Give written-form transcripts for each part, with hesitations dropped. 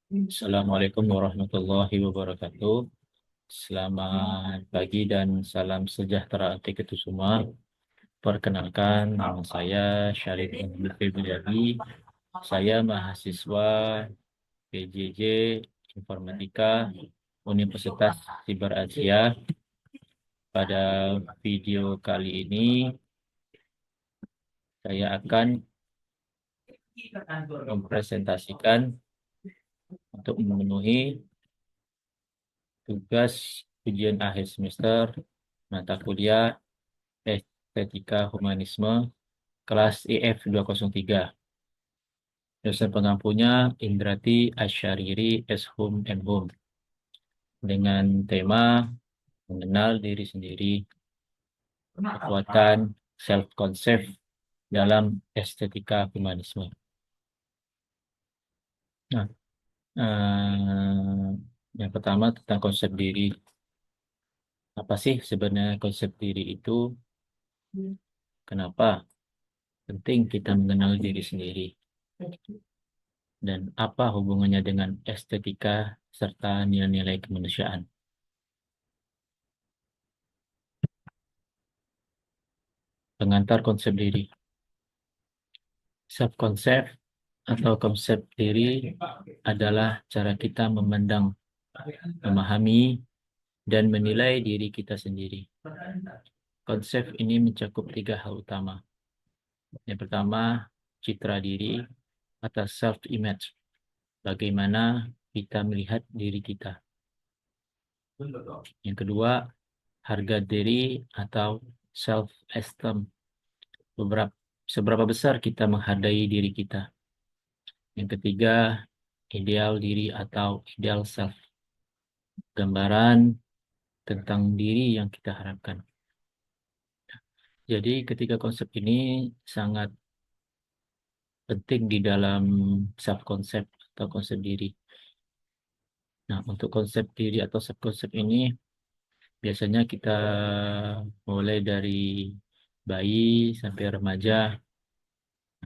Assalamualaikum warahmatullahi wabarakatuh. Selamat pagi dan salam sejahtera untuk kita semua. Perkenalkan, nama saya Syarif Febriladi. Saya mahasiswa PJJ Informatika Universitas Sibar Asia. Pada video kali ini, saya akan mempresentasikan untuk memenuhi tugas ujian akhir semester mata kuliah Estetika Humanisme kelas EF 203. Dosen pengampunya Indrati Asyariri Eshum and Hum dengan tema mengenal diri sendiri, kekuatan self-concept dalam estetika humanisme. Nah, yang pertama tentang konsep diri. Apa sih sebenarnya konsep diri itu? Kenapa penting kita mengenal diri sendiri? Dan apa hubungannya dengan estetika serta nilai-nilai kemanusiaan? Pengantar konsep diri. Self-konsep atau konsep diri adalah cara kita memandang, memahami, dan menilai diri kita sendiri. Konsep ini mencakup 3 hal utama. Yang pertama, citra diri atau self-image. Bagaimana kita melihat diri kita. Yang kedua, harga diri atau self-esteem. Seberapa besar kita menghargai diri kita. Yang ketiga, ideal diri atau ideal self. Gambaran tentang diri yang kita harapkan. Jadi ketiga konsep ini sangat penting di dalam self-konsep atau konsep diri. Nah, untuk konsep diri atau self-konsep ini biasanya kita mulai dari bayi sampai remaja.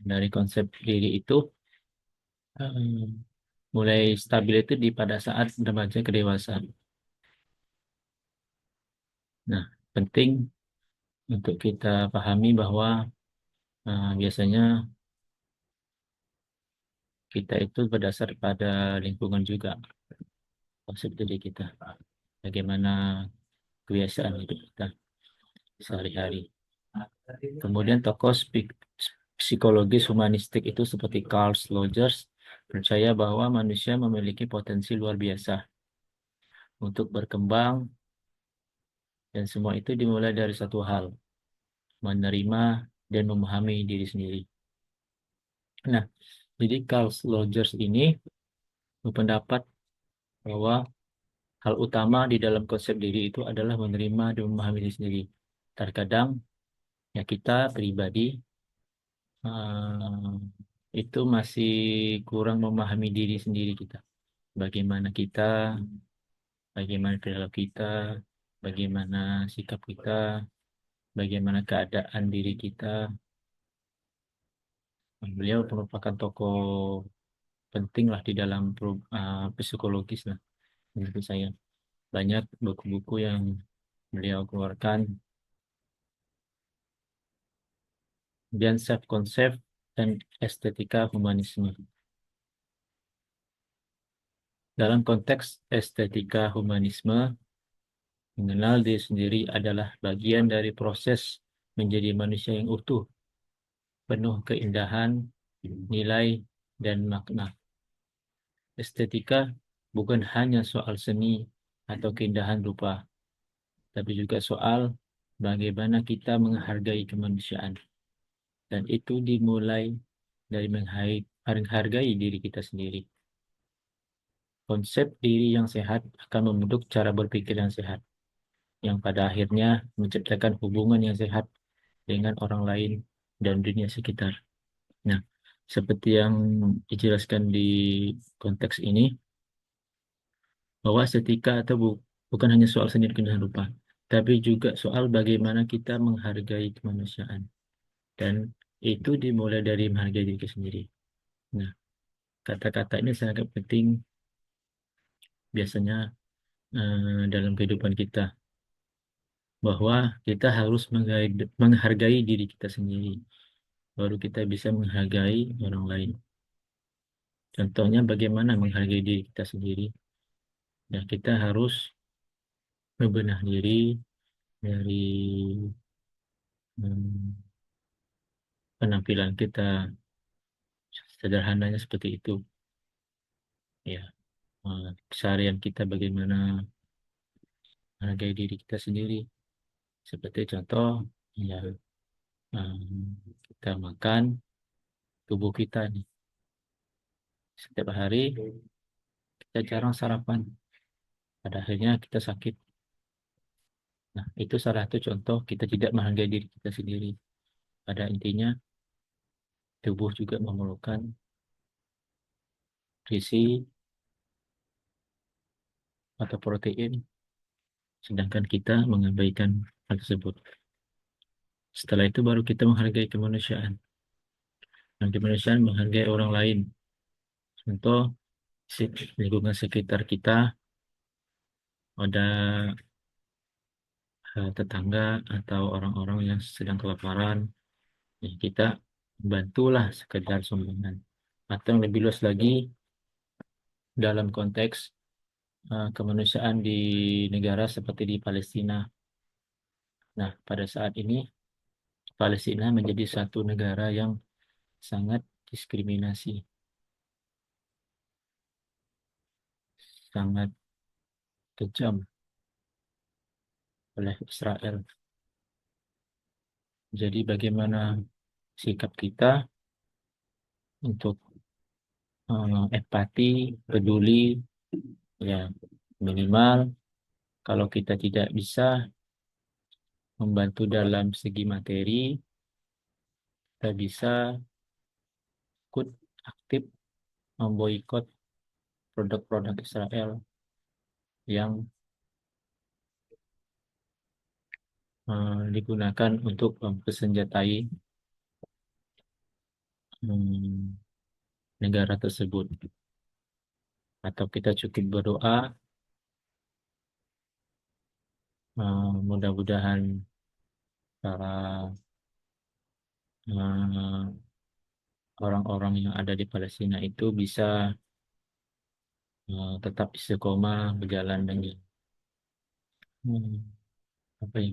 Dari konsep diri itu mulai stabil itu pada saat remaja ke dewasa. Nah, penting untuk kita pahami bahwa biasanya kita itu berdasar pada lingkungan juga konsep diri kita. Bagaimana kebiasaan hidup kita sehari-hari. Kemudian tokoh psikologis humanistik itu seperti Carl Rogers percaya bahwa manusia memiliki potensi luar biasa untuk berkembang dan semua itu dimulai dari satu hal, menerima dan memahami diri sendiri. Nah, jadi Carl Rogers ini berpendapat bahwa hal utama di dalam konsep diri itu adalah menerima dan memahami diri sendiri. Terkadang ya kita pribadi itu masih kurang memahami diri sendiri kita. Bagaimana kita, bagaimana perilaku kita, bagaimana sikap kita, bagaimana keadaan diri kita. Beliau merupakan tokoh penting lah di dalam psikologis lah menurut saya. Banyak buku-buku yang beliau keluarkan dan self-concept dan estetika humanisme. Dalam konteks estetika humanisme, mengenal diri sendiri adalah bagian dari proses menjadi manusia yang utuh, penuh keindahan, nilai, dan makna. Estetika bukan hanya soal seni atau keindahan rupa, tapi juga soal bagaimana kita menghargai kemanusiaan. Dan itu dimulai dari menghargai diri kita sendiri. Konsep diri yang sehat akan membentuk cara berpikir yang sehat, yang pada akhirnya menciptakan hubungan yang sehat dengan orang lain dan dunia sekitar. Nah, seperti yang dijelaskan di konteks ini, bahwa estetika atau bukan hanya soal seni dan rupa, tapi juga soal bagaimana kita menghargai kemanusiaan. Dan itu dimulai dari menghargai diri sendiri. Nah, kata-kata ini sangat penting biasanya dalam kehidupan kita, bahwa kita harus menghargai diri kita sendiri, baru kita bisa menghargai orang lain. Contohnya bagaimana menghargai diri kita sendiri? Ya, kita harus membenah diri dari hmm, penampilan kita, sederhananya seperti itu. Ya, keseharian kita bagaimana menghargai diri kita sendiri. Seperti contoh, ya, kita makan tubuh kita nih. Setiap hari kita jarang sarapan, pada akhirnya kita sakit. Nah, itu salah satu contoh kita tidak menghargai diri kita sendiri. Pada intinya, tubuh juga memerlukan gizi atau protein, sedangkan kita mengabaikan hal tersebut. Setelah itu baru kita menghargai kemanusiaan. Dan kemanusiaan menghargai orang lain. Contoh, lingkungan sekitar kita, ada tetangga atau orang-orang yang sedang kelaparan, ya kita bantulah sekedar sumbangan. Atau yang lebih luas lagi, dalam konteks kemanusiaan di negara seperti di Palestina. Nah, pada saat ini Palestina menjadi satu negara yang sangat diskriminasi, sangat kejam oleh Israel. Jadi bagaimana sikap kita untuk empati, peduli, ya minimal kalau kita tidak bisa membantu dalam segi materi, kita bisa ikut aktif memboikot produk-produk Israel yang digunakan untuk mempersenjatai hmm, negara tersebut. Atau kita cukup berdoa, mudah-mudahan para eh, orang-orang yang ada di Palestina itu bisa tetap istiqomah berjalan dengan hmm, apa ya,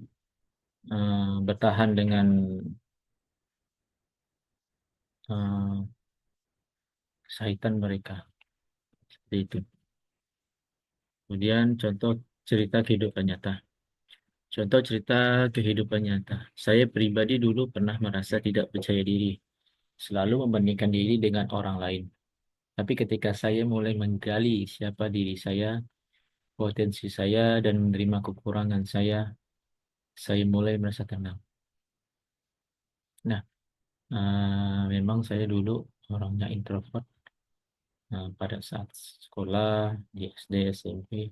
bertahan dengan eh, kesahitan mereka, seperti itu. Kemudian contoh cerita kehidupan nyata. Contoh cerita kehidupan nyata. Saya pribadi dulu pernah merasa tidak percaya diri, selalu membandingkan diri dengan orang lain. Tapi ketika saya mulai menggali siapa diri saya, potensi saya, dan menerima kekurangan saya mulai merasa tenang. Nah, memang saya dulu orangnya introvert. Pada saat sekolah di SD, SMP,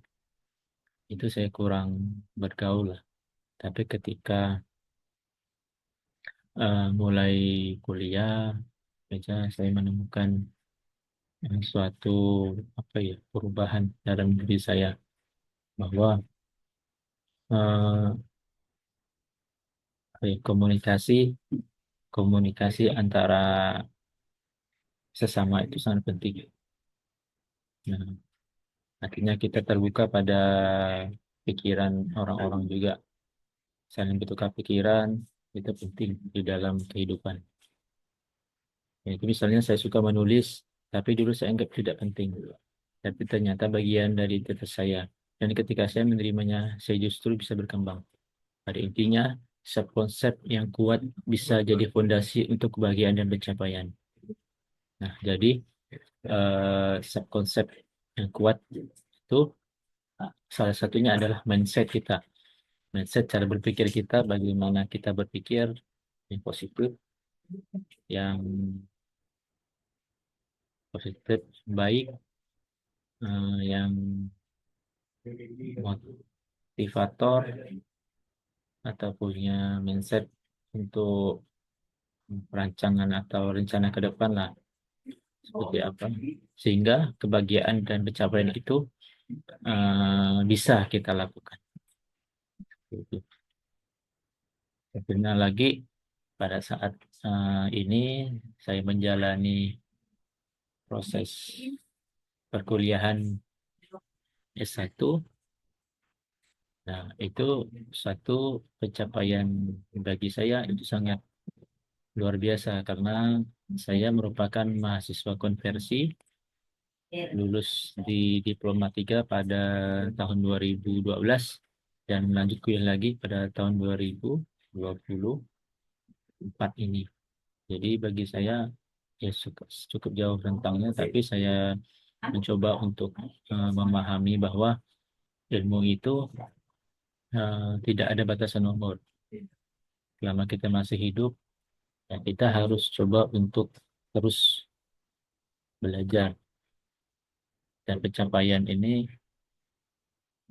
itu saya kurang bergaul lah. Tapi ketika mulai kuliah, aja saya menemukan suatu apa ya perubahan dalam diri saya, bahwa eh, apa ya, komunikasi antara sesama itu sangat penting. Nah, artinya kita terbuka pada pikiran orang-orang juga, saling bertukar pikiran itu penting di dalam kehidupan. Ya, itu misalnya saya suka menulis, tapi dulu saya anggap tidak penting, tapi ternyata bagian dari diri saya. Dan ketika saya menerimanya, saya justru bisa berkembang. Pada intinya, konsep yang kuat bisa jadi fondasi untuk kebahagiaan dan pencapaian. Nah, jadi konsep yang kuat itu salah satunya adalah mindset kita. Mindset cara berpikir kita, bagaimana kita berpikir yang positif, yang positif, baik, yang motivator, atau punya mindset untuk perancangan atau rencana ke depan lah. seperti apa, sehingga kebahagiaan dan pencapaian itu bisa kita lakukan. Gitu. Benar lagi pada saat ini saya menjalani proses perkuliahan S1. Nah, itu satu pencapaian bagi saya itu sangat luar biasa karena saya merupakan mahasiswa konversi lulus di Diploma 3 pada tahun 2012 dan lanjut kuliah lagi pada tahun 2024 ini. Jadi bagi saya ya cukup jauh rentangnya, tapi saya mencoba untuk memahami bahwa ilmu itu tidak ada batasan umur. Selama kita masih hidup, ya kita harus coba untuk terus belajar. Dan pencapaian ini,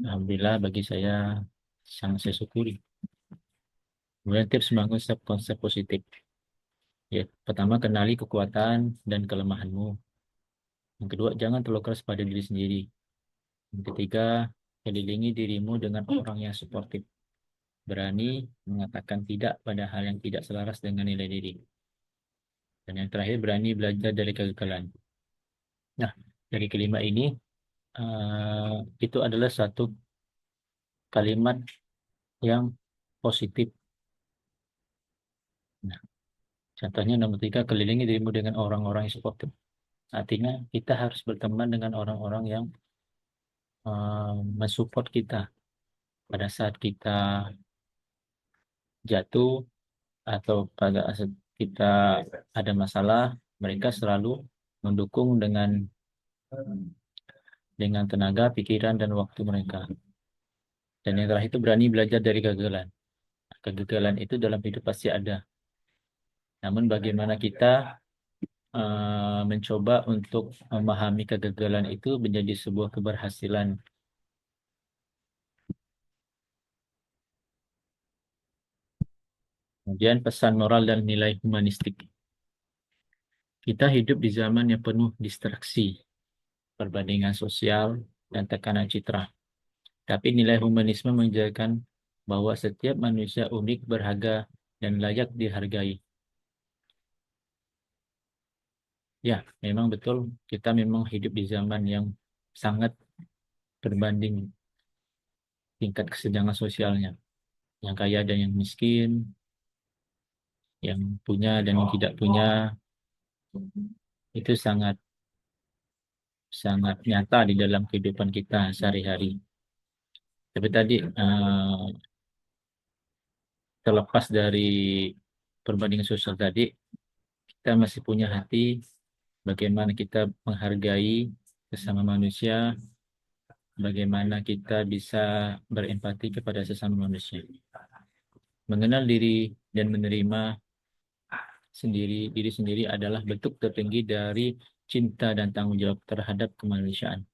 alhamdulillah bagi saya sangat saya syukuri. Kemudian tips membangun konsep positif. Ya, pertama kenali kekuatan dan kelemahanmu. Yang kedua, jangan terlalu keras pada diri sendiri. Yang ketiga, kelilingi dirimu dengan orang yang suportif. Berani mengatakan tidak pada hal yang tidak selaras dengan nilai diri. Dan yang terakhir, berani belajar dari kegagalan. Nah, dari kelima ini, itu adalah satu kalimat yang positif. Nah, contohnya nomor tiga, kelilingi dirimu dengan orang-orang yang suportif. Artinya kita harus berteman dengan orang-orang yang mensupport kita pada saat kita jatuh atau pada saat kita ada masalah, mereka selalu mendukung dengan tenaga, pikiran, dan waktu mereka. Dan yang terakhir itu berani belajar dari kegagalan. Kegagalan itu dalam hidup pasti ada. Namun bagaimana kita mencoba untuk memahami kegagalan itu menjadi sebuah keberhasilan. Kemudian pesan moral dan nilai humanistik. Kita hidup di zaman yang penuh distraksi, perbandingan sosial, dan tekanan citra. Tapi nilai humanisme menjaga bahwa setiap manusia unik, berharga, dan layak dihargai. Ya, memang betul kita memang hidup di zaman yang sangat berbanding tingkat kesenjangan sosialnya. Yang kaya dan yang miskin, yang punya dan yang tidak punya, itu sangat sangat nyata di dalam kehidupan kita sehari-hari. Tapi tadi terlepas dari perbandingan sosial tadi, kita masih punya hati bagaimana kita menghargai sesama manusia, bagaimana kita bisa berempati kepada sesama manusia. Mengenal diri dan menerima diri sendiri adalah bentuk tertinggi dari cinta dan tanggung jawab terhadap kemanusiaan.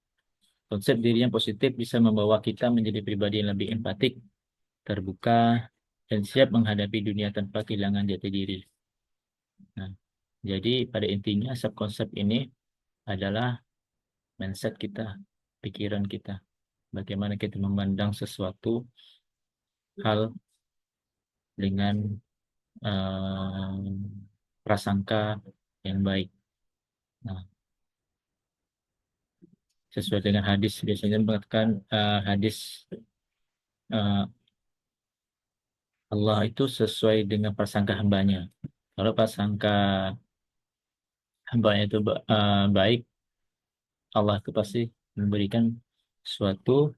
Konsep diri yang positif bisa membawa kita menjadi pribadi yang lebih empatik, terbuka, dan siap menghadapi dunia tanpa kehilangan jati diri. Nah, jadi pada intinya subkonsep ini adalah mindset kita, pikiran kita. Bagaimana kita memandang sesuatu hal dengan prasangka yang baik. Nah, sesuai dengan hadis biasanya mengatakan hadis uh, Allah itu sesuai dengan prasangka hambanya. Kalau prasangka hambanya itu baik, Allah itu pasti memberikan suatu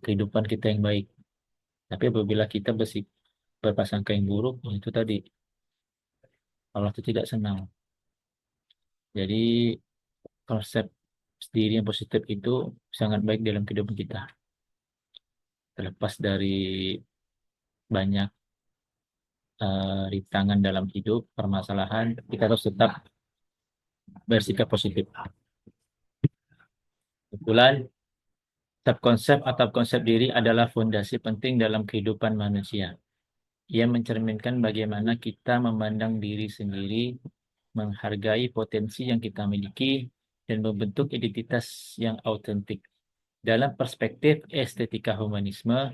kehidupan kita yang baik. Tapi apabila kita berprasangka yang buruk, itu tadi Allah itu tidak senang. Jadi konsep diri yang positif itu sangat baik dalam kehidupan kita. Terlepas dari banyak rintangan dalam hidup, permasalahan, kita harus tetap bersikap positif. Kebetulan, konsep atau konsep diri adalah fondasi penting dalam kehidupan manusia. Ia mencerminkan bagaimana kita memandang diri sendiri menghargai potensi yang kita miliki, dan membentuk identitas yang autentik. Dalam perspektif estetika humanisme,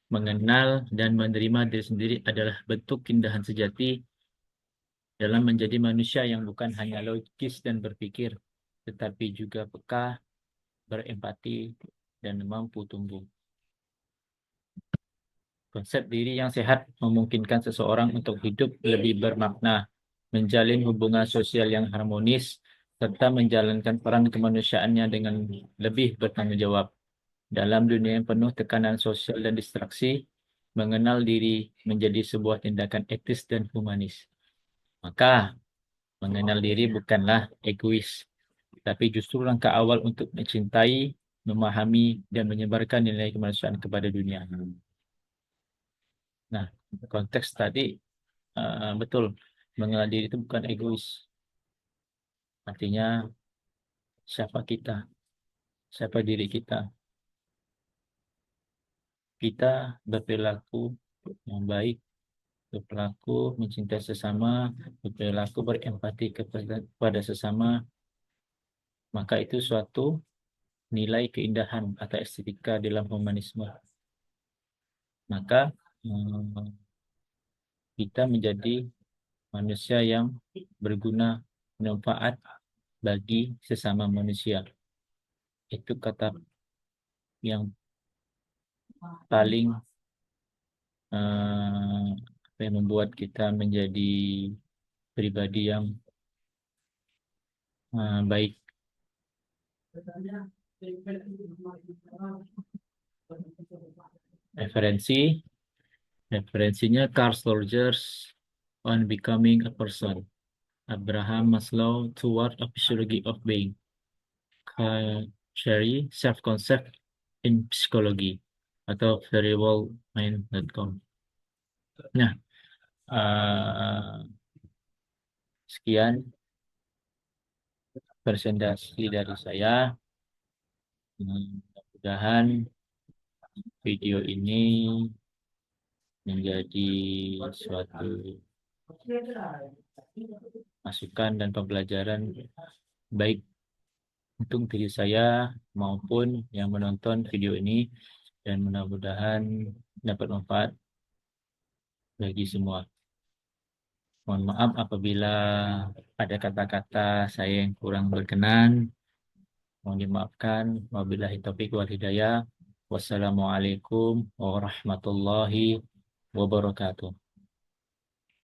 mengenal dan menerima diri sendiri adalah bentuk keindahan sejati dalam menjadi manusia yang bukan hanya logis dan berpikir, tetapi juga peka, berempati, dan mampu tumbuh. Konsep diri yang sehat memungkinkan seseorang untuk hidup lebih bermakna, menjalin hubungan sosial yang harmonis, serta menjalankan peran kemanusiaannya dengan lebih bertanggung jawab. Dalam dunia yang penuh tekanan sosial dan distraksi, mengenal diri menjadi sebuah tindakan etis dan humanis. Maka, mengenal diri bukanlah egois, tapi justru langkah awal untuk mencintai, memahami, dan menyebarkan nilai kemanusiaan kepada dunia. Nah, konteks tadi betul, mengenal diri itu bukan egois. Artinya, siapa kita, siapa diri kita. Kita berperilaku yang baik, berperilaku mencintai sesama, berperilaku berempati kepada sesama, maka itu suatu nilai keindahan atau estetika dalam humanisme. Maka kita menjadi manusia yang berguna, bermanfaat bagi sesama manusia. Itu kata yang paling yang membuat kita menjadi pribadi yang baik. Referensinya Carl Rogers on Becoming a Person, Abraham Maslow Toward a Physiology of Being, Cherry Self-Concept in Psychology, atau veryworldmind.com. Nah, sekian presentasi dari saya. Mudah-mudahan video ini menjadi suatu masukan dan pembelajaran baik untuk diri saya maupun yang menonton video ini, dan mudah-mudahan dapat manfaat bagi semua. Mohon maaf apabila ada kata-kata saya yang kurang berkenan. Mohon dimaafkan. Wabillahi taufiq wal hidayah. Wassalamualaikum warahmatullahi wabarakatuh.